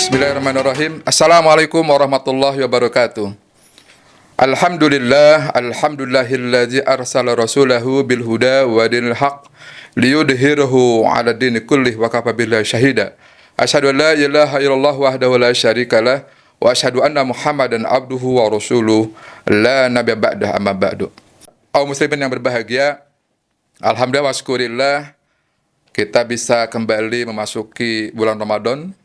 Bismillahirrahmanirrahim. Assalamualaikum warahmatullahi wabarakatuh. Alhamdulillahilladzi arsala rasulahu bil huda wa dinil haq liyudhhirahu 'ala dini kullih wa kafa billahi syahida. Asyhadu an la ilaha illallah wahdahu la syarikalah wa asyhadu anna Muhammadan abduhu wa rasuluh la nabiyya ba'dah amma ba'du. Kaum muslimin yang berbahagia, alhamdulillah wa syukurillah kita bisa kembali memasuki bulan Ramadan.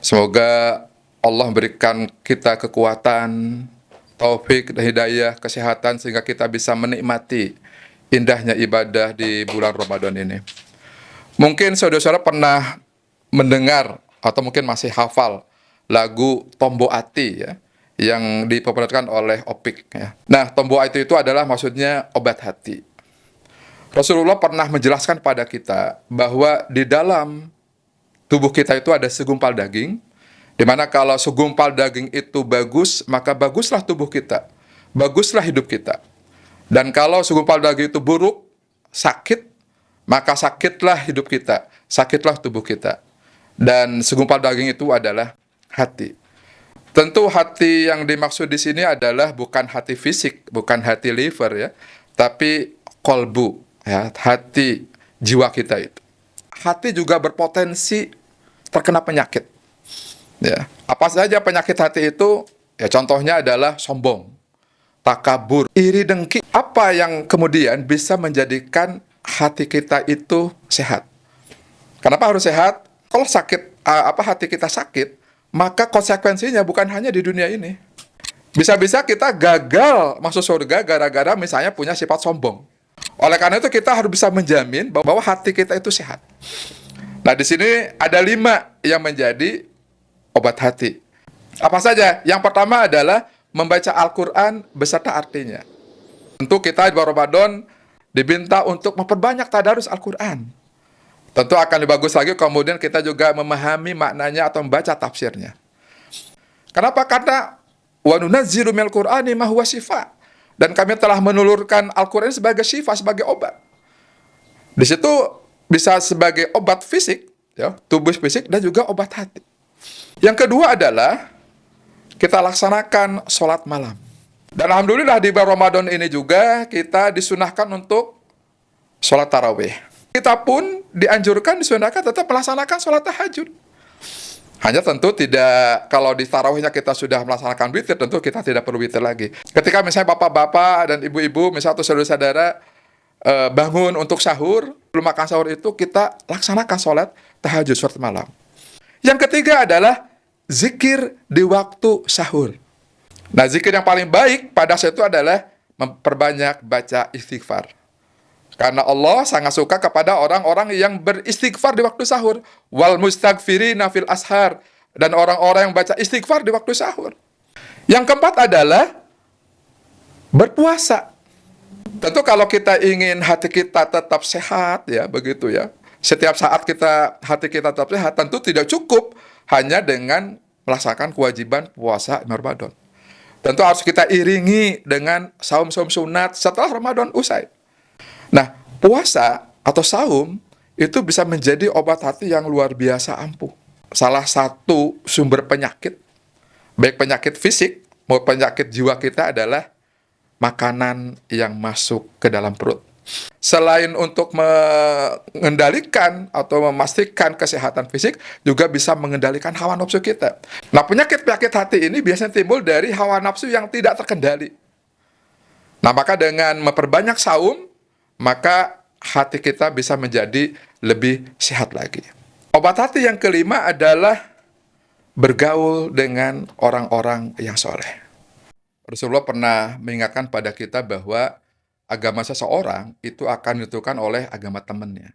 Semoga Allah memberikan kita kekuatan, taufik dan hidayah, kesehatan sehingga kita bisa menikmati indahnya ibadah di bulan Ramadan ini. Mungkin saudara-saudara pernah mendengar atau mungkin masih hafal lagu Tombo Ati ya, yang dipopulerkan oleh Opik ya. Nah, Tombo Ati itu adalah maksudnya obat hati. Rasulullah pernah menjelaskan pada kita bahwa di dalam tubuh kita itu ada segumpal daging, di mana kalau segumpal daging itu bagus, maka baguslah tubuh kita, baguslah hidup kita. Dan kalau segumpal daging itu buruk, sakit, maka sakitlah hidup kita, sakitlah tubuh kita. Dan segumpal daging itu adalah hati. Tentu hati yang dimaksud di sini adalah bukan hati fisik, bukan hati liver ya, tapi kolbu, ya, hati jiwa kita itu. Hati juga berpotensi terkena penyakit. Ya, apa saja penyakit hati itu? Ya, contohnya adalah sombong, takabur, iri dengki. Apa yang kemudian bisa menjadikan hati kita itu sehat? Kenapa harus sehat? Kalau hati kita sakit, maka konsekuensinya bukan hanya di dunia ini. Bisa-bisa kita gagal masuk surga gara-gara misalnya punya sifat sombong. Oleh karena itu kita harus bisa menjamin bahwa hati kita itu sehat. Nah, di sini ada 5 yang menjadi obat hati. Apa saja? Yang pertama adalah membaca Al-Quran beserta artinya. Tentu kita di bulan Ramadan diminta untuk memperbanyak tadarus Al-Quran. Tentu akan lebih bagus lagi kemudian kita juga memahami maknanya atau membaca tafsirnya. Kenapa? Karena wa nunazzilu minal Qur'ani ma huwa syifa. Dan kami telah menulurkan Al-Quran sebagai syifa, sebagai obat. Di situ bisa sebagai obat fisik, ya, tubuh fisik, dan juga obat hati. Yang kedua adalah kita laksanakan sholat malam. Dan alhamdulillah di bulan Ramadan ini juga kita disunahkan untuk sholat tarawih. Kita pun disunahkan tetap melaksanakan sholat tahajud. Hanya tentu tidak, kalau di tarawihnya kita sudah melaksanakan witir, tentu kita tidak perlu witir lagi. Ketika misalnya bapak-bapak dan ibu-ibu, misalnya atau saudara-saudara, bangun untuk sahur, belum makan sahur itu kita laksanakan sholat tahajud, sholat malam. Yang ketiga adalah zikir di waktu sahur. Nah, zikir yang paling baik pada saat itu adalah memperbanyak baca istighfar. Karena Allah sangat suka kepada orang-orang yang beristighfar di waktu sahur. Wal mustaghfirina fil ashar. Dan orang-orang yang baca istighfar di waktu sahur. Yang keempat adalah berpuasa. Tentu kalau kita ingin hati kita tetap sehat, ya begitu ya. Setiap saat hati kita tetap sehat, tentu tidak cukup hanya dengan melaksanakan kewajiban puasa Ramadan. Tentu harus kita iringi dengan saum-saum sunat setelah Ramadan usai. Nah, puasa atau saum itu bisa menjadi obat hati yang luar biasa ampuh. Salah satu sumber penyakit, baik penyakit fisik maupun penyakit jiwa kita adalah makanan yang masuk ke dalam perut. Selain untuk mengendalikan atau memastikan kesehatan fisik, juga bisa mengendalikan hawa nafsu kita. Nah, penyakit-penyakit hati ini biasanya timbul dari hawa nafsu yang tidak terkendali. Nah, maka dengan memperbanyak saum, maka hati kita bisa menjadi lebih sehat lagi. Obat hati yang kelima adalah bergaul dengan orang-orang yang soleh. Rasulullah pernah mengingatkan pada kita bahwa agama seseorang itu akan ditentukan oleh agama temannya.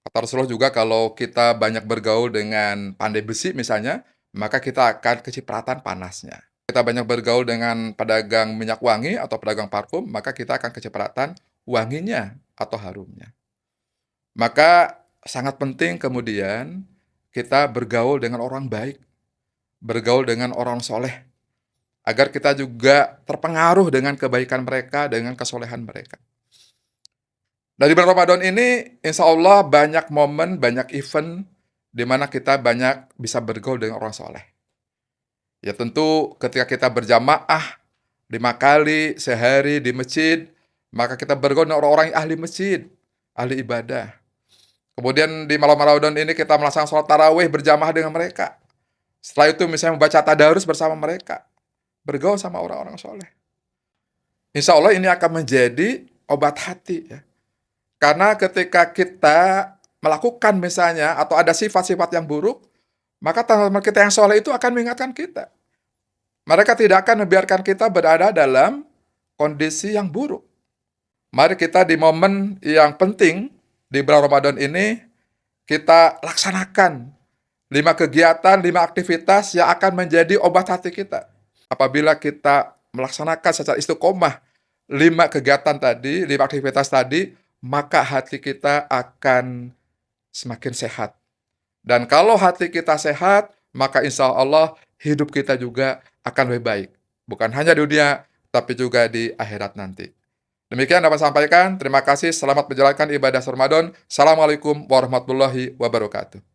Kata Rasulullah juga kalau kita banyak bergaul dengan pandai besi misalnya, maka kita akan kecipratan panasnya. Kita banyak bergaul dengan pedagang minyak wangi atau pedagang parfum, maka kita akan kecipratan wanginya atau harumnya. Maka sangat penting kemudian kita bergaul dengan orang baik, bergaul dengan orang soleh, agar kita juga terpengaruh dengan kebaikan mereka, dengan kesolehan mereka. Nah, di bulan Ramadan ini, insya Allah banyak momen, banyak event di mana kita banyak bisa bergaul dengan orang soleh. Ya tentu ketika kita berjamaah 5 kali sehari di masjid, maka kita bergaul dengan orang-orang yang ahli masjid, ahli ibadah. Kemudian di malam Ramadan ini kita melaksanakan sholat tarawih berjamaah dengan mereka. Setelah itu misalnya membaca tadarus bersama mereka, bergaul sama orang-orang soleh. Insya Allah ini akan menjadi obat hati ya. Karena ketika kita melakukan misalnya atau ada sifat-sifat yang buruk, maka teman-teman kita yang soleh itu akan mengingatkan kita. Mereka tidak akan membiarkan kita berada dalam kondisi yang buruk. Mari kita di momen yang penting di bulan Ramadan ini, kita laksanakan 5 kegiatan, 5 aktivitas yang akan menjadi obat hati kita. Apabila kita melaksanakan secara istiqomah 5 kegiatan tadi, 5 aktivitas tadi, maka hati kita akan semakin sehat. Dan kalau hati kita sehat, maka insya Allah hidup kita juga akan lebih baik. Bukan hanya di dunia, tapi juga di akhirat nanti. Demikian dapat sampaikan. Terima kasih. Selamat menjalankan ibadah Ramadan. Assalamualaikum warahmatullahi wabarakatuh.